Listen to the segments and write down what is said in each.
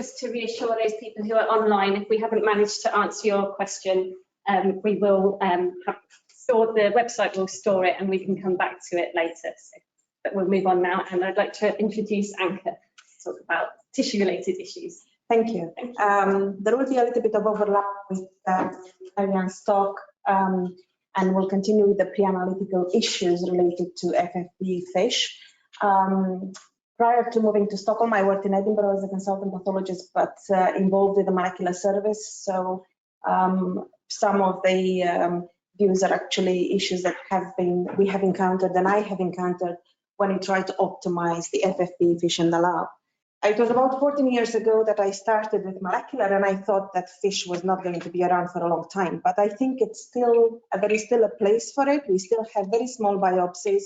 just to reassure those people who are online, if we haven't managed to answer your question, we will the website will store it and we can come back to it later. So, but we'll move on now, and I'd like to introduce Anca to talk about tissue-related issues. Thank you. There will be a little bit of overlap with Ariane's talk, and we'll continue with the pre-analytical issues related to FFPE fish. Prior to moving to Stockholm, I worked in Edinburgh as a consultant pathologist, but involved with the molecular service. So some of the views are actually issues that we have encountered, and I have encountered when we try to optimize the FFPE fish in the lab. It was about 14 years ago that I started with molecular, and I thought that fish was not going to be around for a long time. But I think it's there is still a place for it. We still have very small biopsies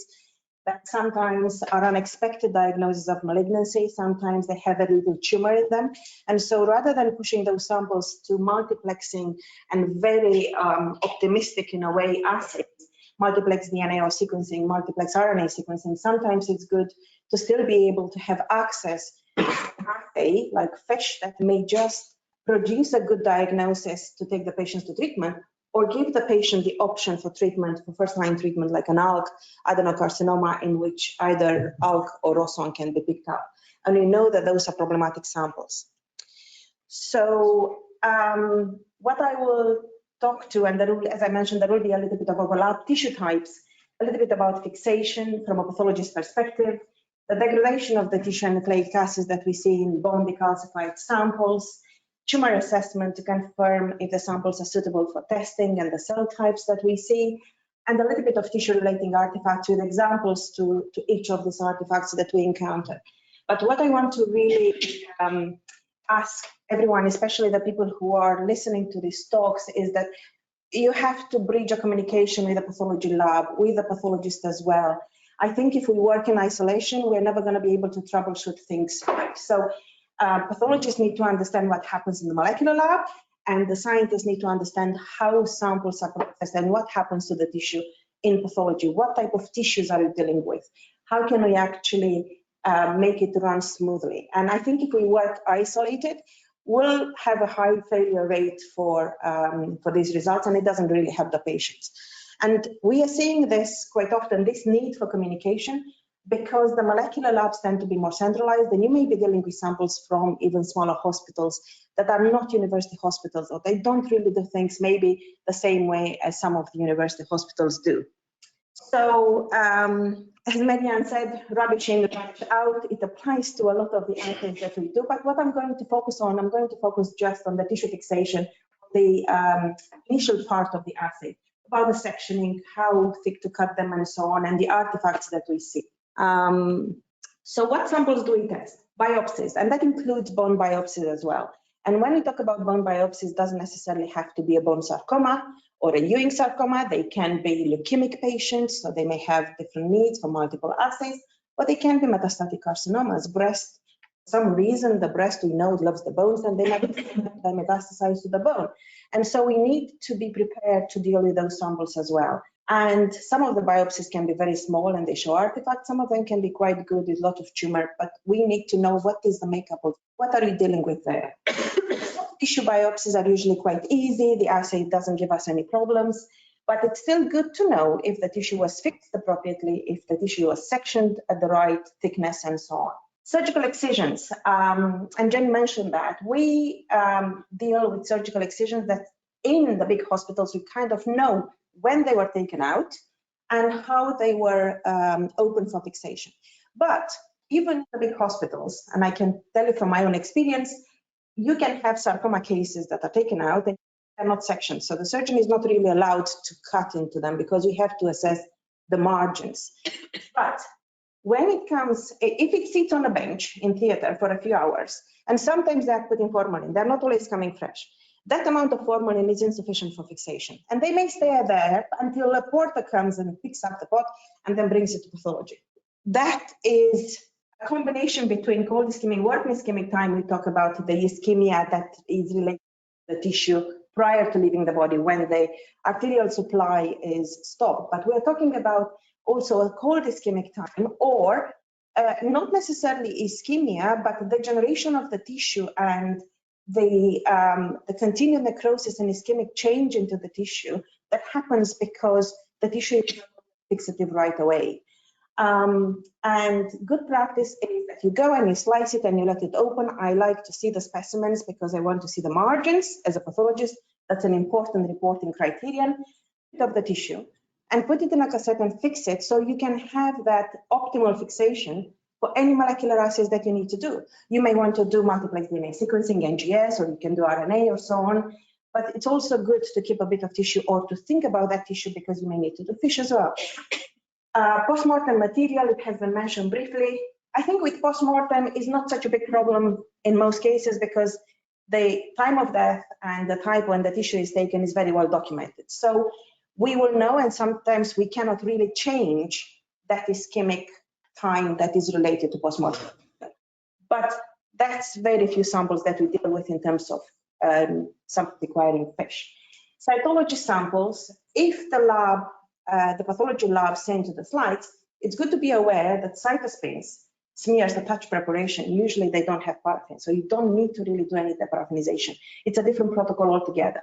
that sometimes are unexpected diagnosis of malignancy. Sometimes they have a little tumor in them. And so rather than pushing those samples to multiplexing and very optimistic in a way assays, multiplex DNA or sequencing, multiplex RNA sequencing, sometimes it's good to still be able to have access to an assay like FISH that may just produce a good diagnosis to take the patients to treatment, or give the patient the option for treatment, for first-line treatment, like an ALK adenocarcinoma, in which either ALK or ROS1 can be picked up. And we know that those are problematic samples. So what I will talk to, and there will, as I mentioned, there will be a little bit of overlap, tissue types, a little bit about fixation from a pathologist perspective, the degradation of the tissue and nucleic acids that we see in bone decalcified samples, tumor assessment to confirm if the samples are suitable for testing and the cell types that we see, and a little bit of tissue relating artifacts with examples to each of these artifacts that we encounter. But what I want to really ask everyone, especially the people who are listening to these talks, is that you have to bridge a communication with the pathology lab, with the pathologist as well. I think if we work in isolation, we're never going to be able to troubleshoot things. So pathologists need to understand what happens in the molecular lab, and the scientists need to understand how samples are processed and what happens to the tissue in pathology. What type of tissues are we dealing with? How can we actually make it run smoothly? And I think if we work isolated, we'll have a high failure rate for these results, and it doesn't really help the patients. And we are seeing this quite often, this need for communication, because the molecular labs tend to be more centralized, and you may be dealing with samples from even smaller hospitals that are not university hospitals, or they don't really do things maybe the same way as some of the university hospitals do. So as Marianne said, rubbish in, rubbish out, it applies to a lot of the assays that we do. But what I'm going to focus on, I'm going to focus just on the tissue fixation, the initial part of the assay, about the sectioning, how thick to cut them and so on, and the artifacts that we see. So what samples do we test? Biopsies, and that includes bone biopsies as well. And when we talk about bone biopsies, it doesn't necessarily have to be a bone sarcoma or a Ewing sarcoma. They can be leukemic patients, so they may have different needs for multiple assays, or they can be metastatic carcinomas. Breast, for some reason, the breast, we know, loves the bones, and they metastasize to the bone. And so we need to be prepared to deal with those samples as well. And some of the biopsies can be very small and they show artifacts. Some of them can be quite good with a lot of tumor, but we need to know what is the makeup of, what are you dealing with there? Tissue biopsies are usually quite easy. The assay doesn't give us any problems, but it's still good to know if the tissue was fixed appropriately, if the tissue was sectioned at the right thickness and so on. Surgical excisions, and Jen mentioned that. We deal with surgical excisions that in the big hospitals, we kind of know when they were taken out and how they were open for fixation. But even in the big hospitals, and I can tell you from my own experience, you can have sarcoma cases that are taken out and they're not sectioned. So the surgeon is not really allowed to cut into them because we have to assess the margins. But when it comes, if it sits on a bench in theater for a few hours, and sometimes they're put in formalin, they're not always coming fresh, that amount of formalin is insufficient for fixation. And they may stay there until a porter comes and picks up the pot and then brings it to pathology. That is a combination between cold ischemic, warm ischemic time. We talk about the ischemia that is related to the tissue prior to leaving the body when the arterial supply is stopped. But we're talking about also a cold ischemic time or not necessarily ischemia, but the degeneration of the tissue and the continued necrosis and ischemic change into the tissue that happens because the tissue is not fixative right away. And good practice is that you go and you slice it and you let it open. I like to see the specimens because I want to see the margins as a pathologist. That's an important reporting criterion of the tissue, and put it in a cassette and fix it so you can have that optimal fixation for any molecular assays that you need to do. You may want to do multiplex DNA sequencing, NGS, or you can do RNA or so on. But it's also good to keep a bit of tissue or to think about that tissue because you may need to do FISH as well. Postmortem material, it has been mentioned briefly. I think with postmortem is not such a big problem in most cases because the time of death and the type when the tissue is taken is very well documented. So we will know, and sometimes we cannot really change that ischemic time that is related to postmortem. But that's very few samples that we deal with in terms of sample requiring FISH. Cytology samples, if the lab, the pathology lab sends you the slides, it's good to be aware that cytospins, smears, the touch preparation, usually they don't have paraffin, so you don't need to really do any paraffinization. It's a different protocol altogether.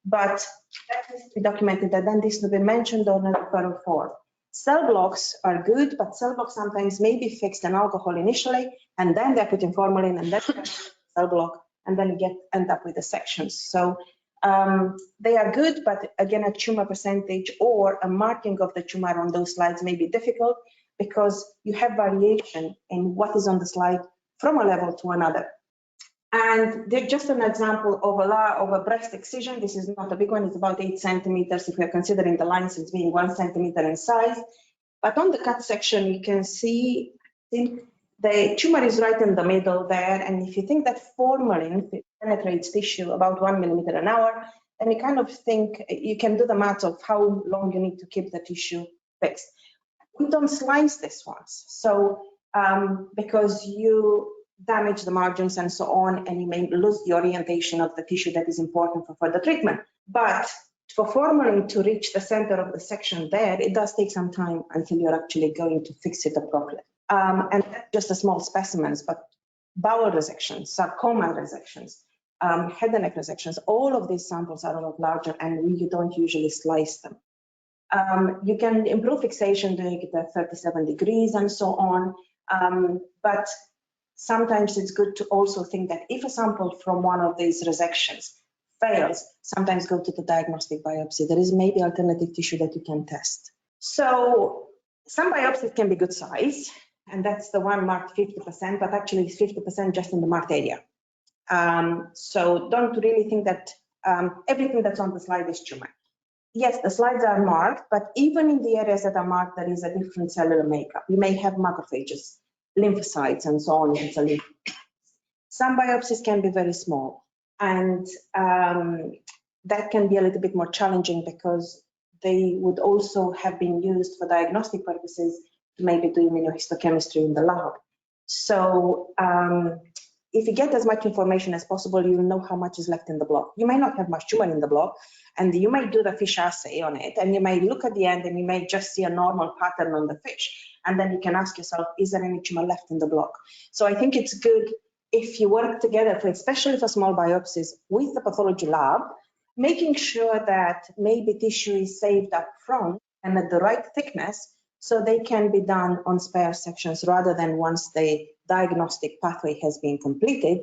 But that needs to be documented, and then this will be mentioned on a referral form. Cell blocks are good, but cell blocks sometimes may be fixed in alcohol initially, and then they're put in formalin, and then cell block, and then you end up with the sections. So they are good, but again, a tumor percentage or a marking of the tumor on those slides may be difficult because you have variation in what is on the slide from a level to another. And they're just an example of a breast excision. This is not a big one, it's about 8 centimeters if we're considering the lines as being 1 centimeter in size. But on the cut section, you can see the tumor is right in the middle there. And if you think that formalin penetrates tissue about 1 millimeter an hour, then you kind of think you can do the math of how long you need to keep the tissue fixed. We don't slice this once. So because you damage the margins and so on, and you may lose the orientation of the tissue that is important for further treatment. But for formalin to reach the center of the section there, it does take some time until you're actually going to fix it appropriately. And that's just a small specimens, but bowel resections, sarcoma resections, head and neck resections, all of these samples are a lot larger and you don't usually slice them. You can improve fixation doing it at 37 degrees and so on, but sometimes it's good to also think that if a sample from one of these resections fails, sometimes go to the diagnostic biopsy. There is maybe alternative tissue that you can test. So some biopsies can be good size, and that's the one marked 50%, but actually it's 50% just in the marked area. So don't really think that everything that's on the slide is tumor. Yes, the slides are marked, but even in the areas that are marked, there is a different cellular makeup. You may have macrophages, lymphocytes, and so on. It's a lymph. Some biopsies can be very small, and that can be a little bit more challenging because they would also have been used for diagnostic purposes to maybe do immunohistochemistry in the lab. So if you get as much information as possible, you'll know how much is left in the block. You may not have much tumor in the block, and you may do the FISH assay on it, and you may look at the end and you may just see a normal pattern on the FISH. And then you can ask yourself, is there any tumor left in the block? So I think it's good if you work together, especially for small biopsies, with the pathology lab, making sure that maybe tissue is saved up front and at the right thickness so they can be done on spare sections rather than once the diagnostic pathway has been completed,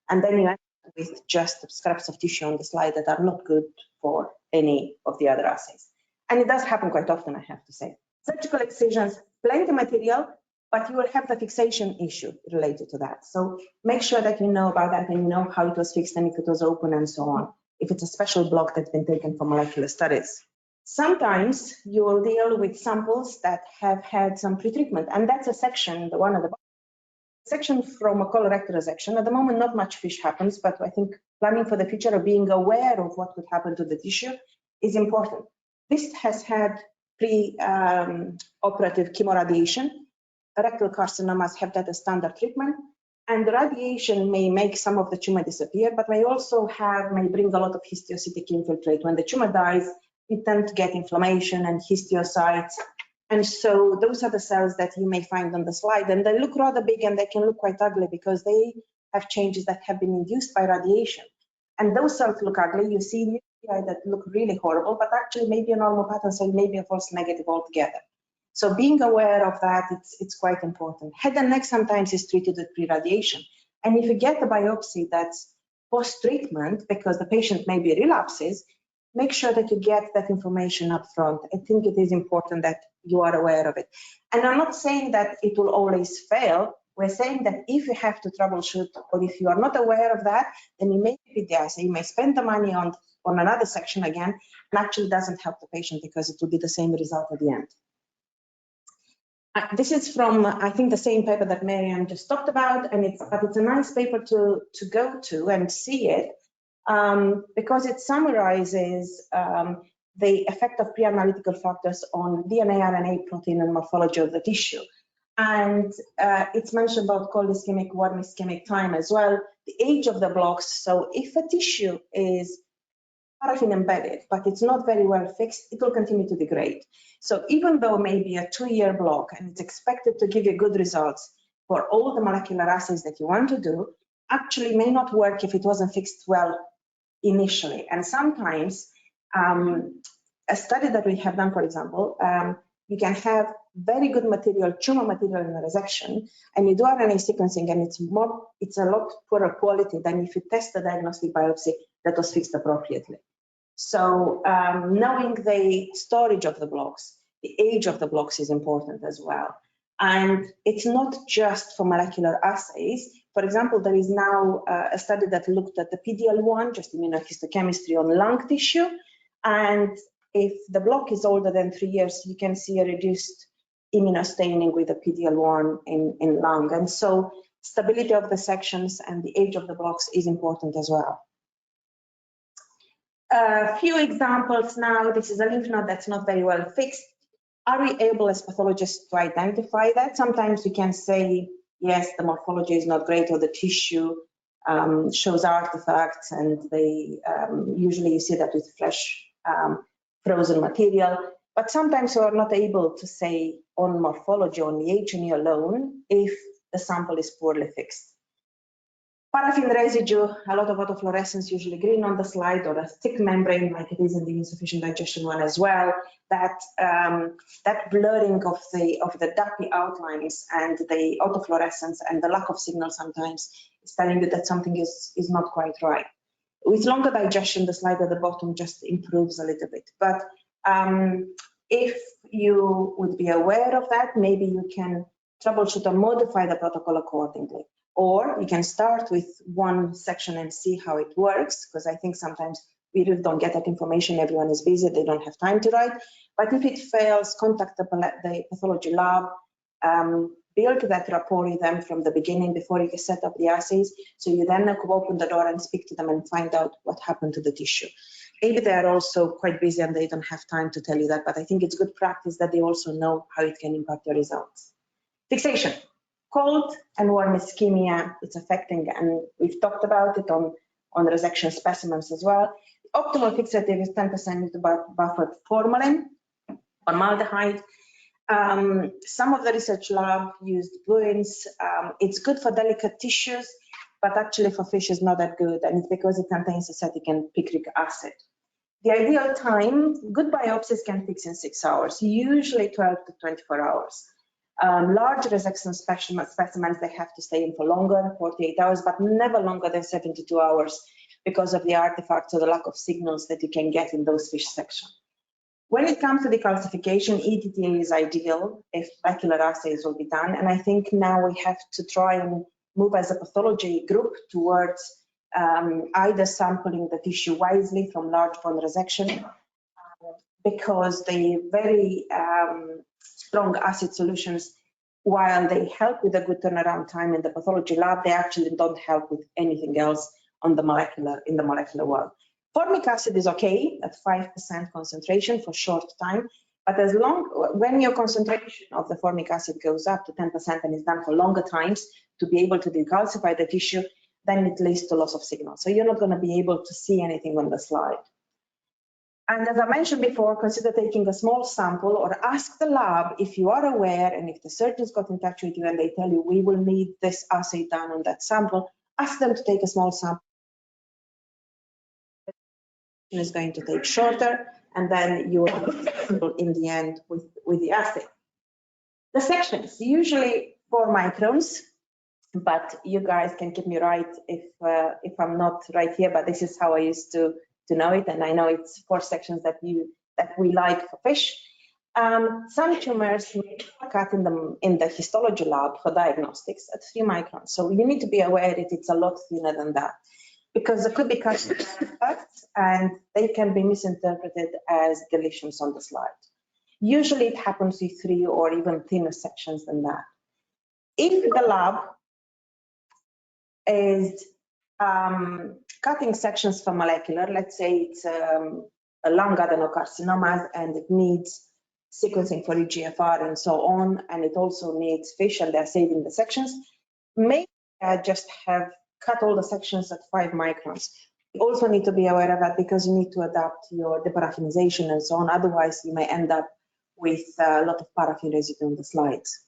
and then you end up with just scraps of tissue on the slide that are not good for any of the other assays. And it does happen quite often, I have to say. Surgical excisions, plenty material, but you will have the fixation issue related to that. So make sure that you know about that and you know how it was fixed and if it was open and so on, if it's a special block that's been taken for molecular studies. Sometimes you will deal with samples that have had some pretreatment, and that's a section, the one at the bottom. Section from a colorectal resection. At the moment, not much FISH happens, but I think planning for the future or being aware of what could happen to the tissue is important. This has had pre-operative chemoradiation. Rectal carcinomas have that as standard treatment, and the radiation may make some of the tumor disappear, but may bring a lot of histiocytic infiltrate. When the tumor dies, you tend to get inflammation and histiocytes, And so those are the cells that you may find on the slide, and they look rather big and they can look quite ugly because they have changes that have been induced by radiation. And those cells look ugly. You see nuclei that look really horrible, but actually maybe a normal pattern cell, maybe a false negative altogether. So being aware of that, it's quite important. Head and neck sometimes is treated with pre-radiation. And if you get a biopsy that's post-treatment, because the patient maybe relapses, make sure that you get that information up front. I think it is important that you are aware of it. And I'm not saying that it will always fail. We're saying that if you have to troubleshoot, or if you are not aware of that, then you may repeat the assay. You may spend the money on another section again, and actually doesn't help the patient because it will be the same result at the end. This is from, I think, the same paper that Marianne just talked about, and it's a nice paper to go to and see it, because it summarizes the effect of pre-analytical factors on DNA, RNA, protein, and morphology of the tissue. And it's mentioned about cold ischemic, warm ischemic time as well, the age of the blocks. So if a tissue is paraffin embedded, but it's not very well fixed, it will continue to degrade. So even though maybe a 2-year block and it's expected to give you good results for all the molecular assays that you want to do, actually may not work if it wasn't fixed well initially. And sometimes a study that we have done, for example, you can have very good material, tumor material in the resection, and you do RNA sequencing, and it's a lot poorer quality than if you test the diagnostic biopsy that was fixed appropriately. So knowing the storage of the blocks, the age of the blocks is important as well. And it's not just for molecular assays. For example, there is now a study that looked at the PD-L1, just immunohistochemistry on lung tissue. And if the block is older than 3 years, you can see a reduced immunostaining with the PD-L1 in lung. And so stability of the sections and the age of the blocks is important as well. A few examples now. This is a lymph node that's not very well fixed. Are we able as pathologists to identify that? Sometimes we can say, yes, the morphology is not great, or the tissue shows artifacts, and they usually you see that with fresh frozen material. But sometimes we are not able to say on morphology, on the H&E alone, if the sample is poorly fixed. Paraffin residue, a lot of autofluorescence, usually green on the slide, or a thick membrane like it is in the insufficient digestion one as well. That blurring of the dumpy outlines and the autofluorescence and the lack of signal sometimes is telling you that something is not quite right. With longer digestion, the slide at the bottom just improves a little bit. But if you would be aware of that, maybe you can troubleshoot or modify the protocol accordingly. Or you can start with one section and see how it works, because I think sometimes we really don't get that information. Everyone is busy, they don't have time to write. But if it fails, contact the pathology lab, build that rapport with them from the beginning before you set up the assays. So you then open the door and speak to them and find out what happened to the tissue. Maybe they are also quite busy and they don't have time to tell you that, but I think it's good practice that they also know how it can impact your results. Fixation. Cold and warm ischemia, it's affecting, and we've talked about it on resection specimens as well. Optimal fixative is 10% buffered formalin, formaldehyde. Some of the research lab used Bruins. It's good for delicate tissues, but actually for fish is not that good, and it's because it contains acetic and picric acid. The ideal time, good biopsies can fix in 6 hours, usually 12 to 24 hours. Large resection specimens, they have to stay in for longer, 48 hours, but never longer than 72 hours because of the artifacts or the lack of signals that you can get in those fish sections. When it comes to decalcification, ETTA is ideal if molecular assays will be done. And I think now we have to try and move as a pathology group towards either sampling the tissue wisely from large bone resection, because the very strong acid solutions, while they help with a good turnaround time in the pathology lab, they actually don't help with anything else on the in the molecular world. Formic acid is okay at 5% concentration for short time, but when your concentration of the formic acid goes up to 10% and is done for longer times to be able to decalcify the tissue, then it leads to loss of signal. So you're not going to be able to see anything on the slide. And as I mentioned before, consider taking a small sample or ask the lab if you are aware, and if the surgeons got in touch with you and they tell you we will need this assay done on that sample, ask them to take a small sample. Is going to take shorter, and then you will in the end with the assay. The sections, usually 4 microns, but you guys can keep me right if I'm not right here, but this is how I used to know it, and I know it's 4 sections that we like for fish. Some tumors may be cut in the histology lab for diagnostics at 3 microns, so you need to be aware that it's a lot thinner than that, because there could be cut artifacts and they can be misinterpreted as deletions on the slide. Usually it happens with 3 or even thinner sections than that. If the lab is cutting sections for molecular, let's say it's a lung adenocarcinoma and it needs sequencing for EGFR and so on, and it also needs fish and they're saving the sections, maybe just have cut all the sections at 5 microns. You also need to be aware of that because you need to adapt your deparaffinization and so on. Otherwise, you may end up with a lot of paraffin residue on the slides.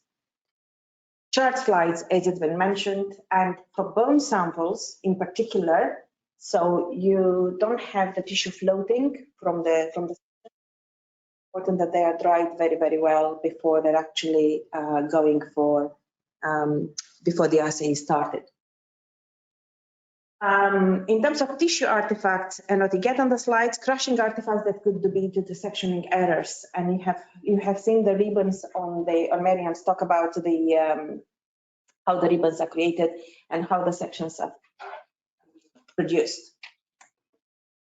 Chart slides, as it's been mentioned, and for bone samples in particular, so you don't have the tissue floating from the important that they are dried very, very well before they're actually going for, before the assay is started. In terms of tissue artifacts and what you get on the slides, crushing artifacts that could be due to sectioning errors, and you have seen the ribbons on Marian's talk about the how the ribbons are created and how the sections are produced.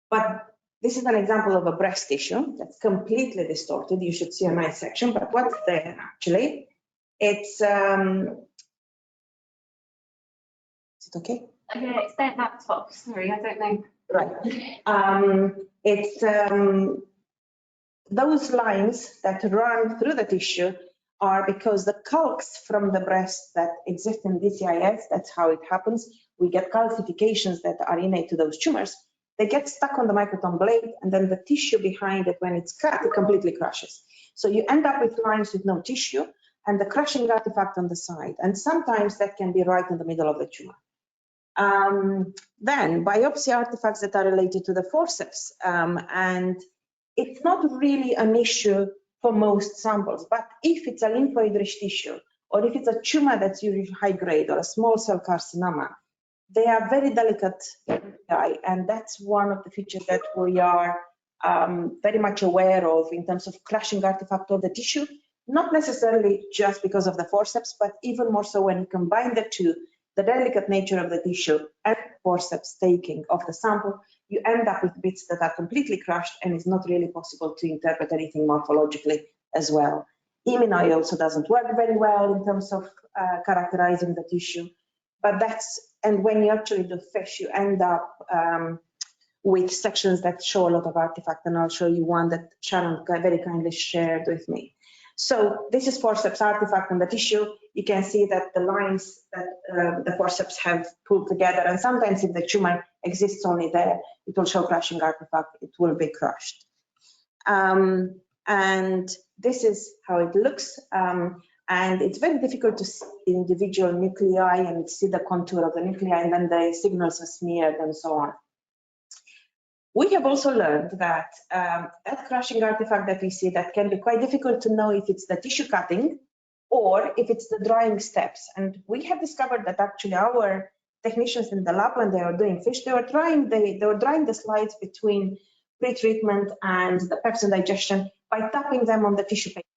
But this is an example of a breast tissue that's completely distorted. You should see a nice section, but what's there actually? It's is it okay? Yeah, it's their laptop. Sorry, I don't know. Right. It's those lines that run through the tissue are because the calcs from the breast that exist in DCIS, that's how it happens. We get calcifications that are innate to those tumors. They get stuck on the microtome blade, and then the tissue behind it, when it's cut, it completely crushes. So you end up with lines with no tissue and the crushing artifact on the side. And sometimes that can be right in the middle of the tumor. Then biopsy artifacts that are related to the forceps, and it's not really an issue for most samples, but if it's a lymphoid-rich tissue, or if it's a tumor that's usually high grade or a small cell carcinoma, they are very delicate, and that's one of the features that we are very much aware of in terms of crushing artifact of the tissue, not necessarily just because of the forceps, but even more so when you combine the two, the delicate nature of the tissue and forceps taking of the sample, you end up with bits that are completely crushed and it's not really possible to interpret anything morphologically as well. Immunoy also doesn't work very well in terms of characterizing the tissue, but and when you actually do fish, you end up with sections that show a lot of artifact, and I'll show you one that Sharon very kindly shared with me. So this is forceps artifact on the tissue. You can see that the lines that the forceps have pulled together, and sometimes if the tumor exists only there, it will show crushing artifact, it will be crushed. And this is how it looks. And it's very difficult to see the individual nuclei and see the contour of the nuclei, and then the signals are smeared and so on. We have also learned that that crushing artifact that we see, that can be quite difficult to know if it's the tissue cutting or if it's the drying steps. And we have discovered that actually our technicians in the lab, when they were doing fish, they were drying the slides between pre-treatment and the pepsin digestion by tapping them on the tissue paper.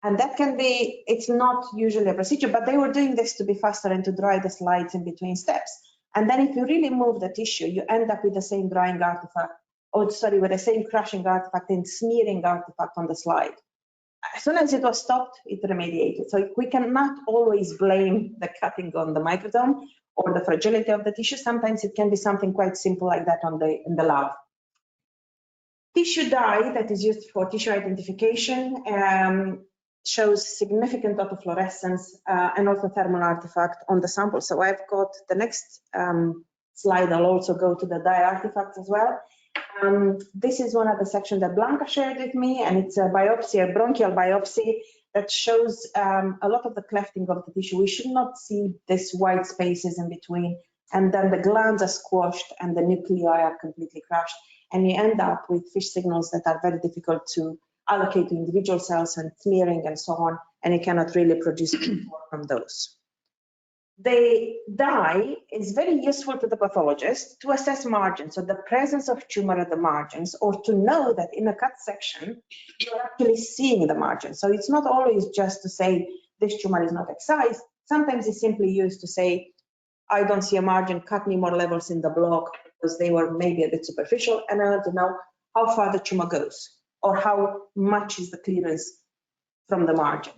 And that can be, it's not usually a procedure, but they were doing this to be faster and to dry the slides in between steps. And then if you really move the tissue, you end up with the same drying artifact, with the same crushing artifact and smearing artifact on the slide. As soon as it was stopped, it remediated. So we cannot always blame the cutting on the microtome or the fragility of the tissue. Sometimes it can be something quite simple like that in the lab. Tissue dye that is used for tissue identification shows significant autofluorescence and also thermal artifact on the sample. So I've got the next slide. I'll also go to the dye artifacts as well. This is one of the sections that Blanca shared with me, and it's a biopsy, a bronchial biopsy that shows a lot of the clefting of the tissue. We should not see these white spaces in between, and then the glands are squashed and the nuclei are completely crushed, and you end up with fish signals that are very difficult to allocate to individual cells and smearing and so on, and you cannot really produce more from those. The dye is very useful to the pathologist to assess margins, so the presence of tumor at the margins, or to know that in a cut section, you're actually seeing the margin. So it's not always just to say this tumor is not excised. Sometimes it's simply used to say, I don't see a margin, cut me more levels in the block because they were maybe a bit superficial, and I want to know how far the tumor goes or how much is the clearance from the margin.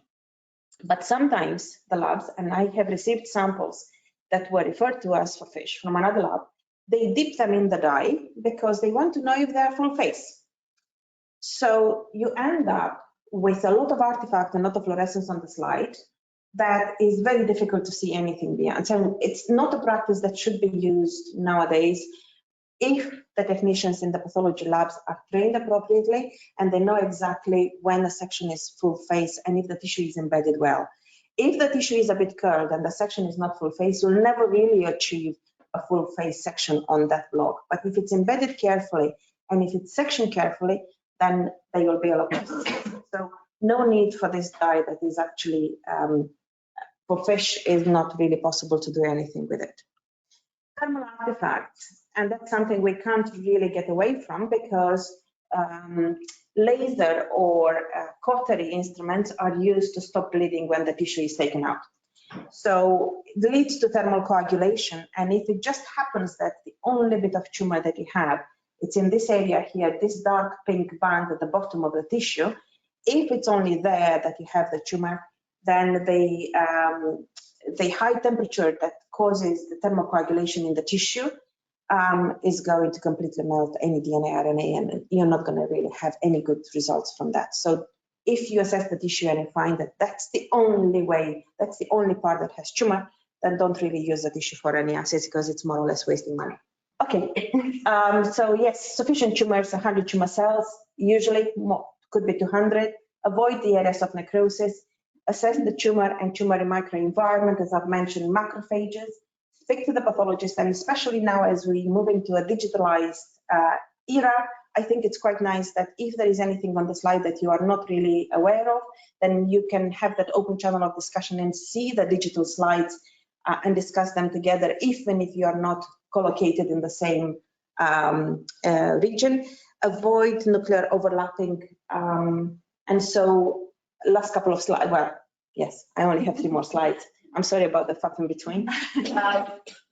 But sometimes the labs, and I have received samples that were referred to us for fish from another lab, they dip them in the dye because they want to know if they're full face. So you end up with a lot of artifact and a lot of fluorescence on the slide that is very difficult to see anything beyond. So it's not a practice that should be used nowadays if the technicians in the pathology labs are trained appropriately and they know exactly when a section is full face and if the tissue is embedded well. If the tissue is a bit curled and the section is not full face, you'll never really achieve a full face section on that block. But if it's embedded carefully and if it's sectioned carefully, then there will be a lot of success. So no need for this dye that is actually, for fish, is not really possible to do anything with it. Thermal artifacts, and that's something we can't really get away from because laser or cautery instruments are used to stop bleeding when the tissue is taken out. So it leads to thermal coagulation, and if it just happens that the only bit of tumor that you have, it's in this area here, this dark pink band at the bottom of the tissue, if it's only there that you have the tumor, then the high temperature that causes the thermocoagulation in the tissue is going to completely melt any DNA, RNA, and you're not going to really have any good results from that. So if you assess the tissue and you find that that's the only way, that's the only part that has tumor, then don't really use the tissue for any assays because it's more or less wasting money. Okay, so yes, sufficient tumors, 100 tumor cells, usually more, could be 200. Avoid the areas of necrosis. Assess the tumor and tumor microenvironment, as I've mentioned, macrophages. Speak to the pathologist, and especially now as we move into a digitalized era, I think it's quite nice that if there is anything on the slide that you are not really aware of, then you can have that open channel of discussion and see the digital slides and discuss them together, even if you are not collocated in the same region. Avoid nuclear overlapping. And so last couple of slides, well, yes, I only have 3 more slides. I'm sorry about the fuck in between.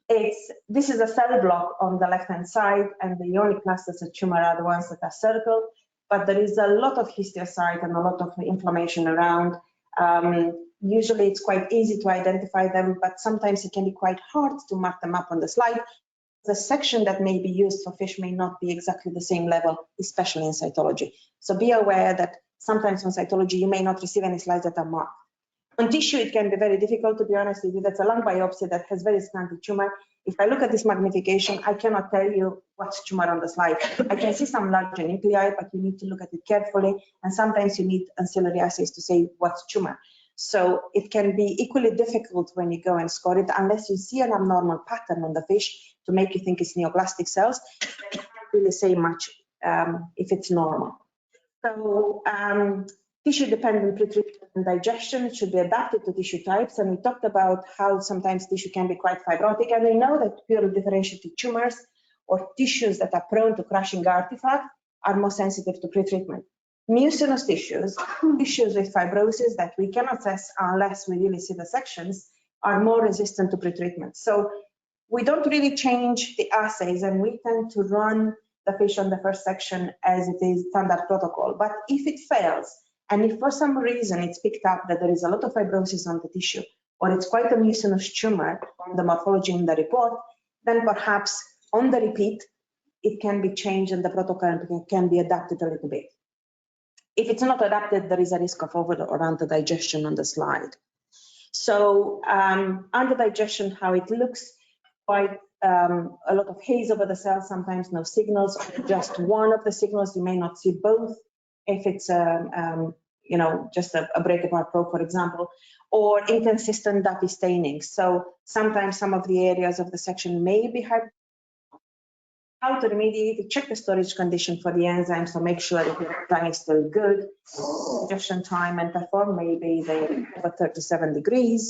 This is a cell block on the left-hand side, and the only clusters of tumor are the ones that are circled, but there is a lot of histiocyte and a lot of inflammation around. Usually it's quite easy to identify them, but sometimes it can be quite hard to mark them up on the slide. The section that may be used for fish may not be exactly the same level, especially in cytology. So be aware that sometimes on cytology, you may not receive any slides that are marked. On tissue, it can be very difficult, to be honest with you. That's a lung biopsy that has very scanty tumor. If I look at this magnification, I cannot tell you what's tumor on the slide. I can see some larger nuclei, but you need to look at it carefully. And sometimes you need ancillary assays to say what's tumor. So it can be equally difficult when you go and score it, unless you see an abnormal pattern on the fish to make you think it's neoplastic cells. I can't really say much if it's normal. So tissue-dependent pretreatment and digestion should be adapted to tissue types, and we talked about how sometimes tissue can be quite fibrotic, and we know that purely differentiated tumors or tissues that are prone to crushing artifact are more sensitive to pretreatment. Mucinous tissues, tissues with fibrosis that we cannot assess unless we really see the sections, are more resistant to pretreatment. So we don't really change the assays, and we tend to run the fish on the first section as it is standard protocol. But if it fails, and if for some reason it's picked up that there is a lot of fibrosis on the tissue, or it's quite a mucinous tumor on the morphology in the report, then perhaps on the repeat, it can be changed and the protocol can be adapted a little bit. If it's not adapted, there is a risk of over or under digestion on the slide. So under digestion, how it looks, quite a lot of haze over the cell, sometimes no signals, or just one of the signals. You may not see both if it's just a break apart probe, for example, or inconsistent DAPI staining. So sometimes some of the areas of the section may be hard. How to remediate it, check the storage condition for the enzyme, so make sure that the time is still good. Digestion time and perform maybe they over 37 degrees.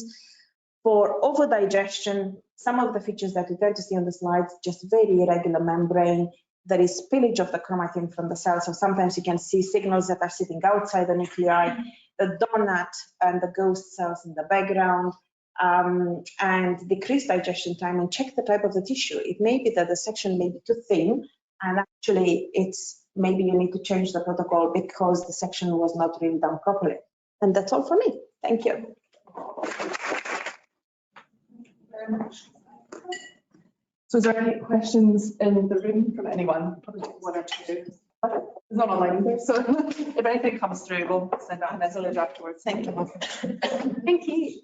For overdigestion, some of the features that you tend to see on the slides, just very irregular membrane. There is spillage of the chromatin from the cell, so sometimes you can see signals that are sitting outside the nuclei, the donut and the ghost cells in the background, and decreased digestion time, and check the type of the tissue. It may be that the section may be too thin, and actually it's maybe you need to change the protocol because the section was not really done properly. And that's all for me. Thank you. So is there any questions in the room from anyone? Probably one or two. It's not online either, so if anything comes through, we'll send out a message afterwards. Thank you. Thank you.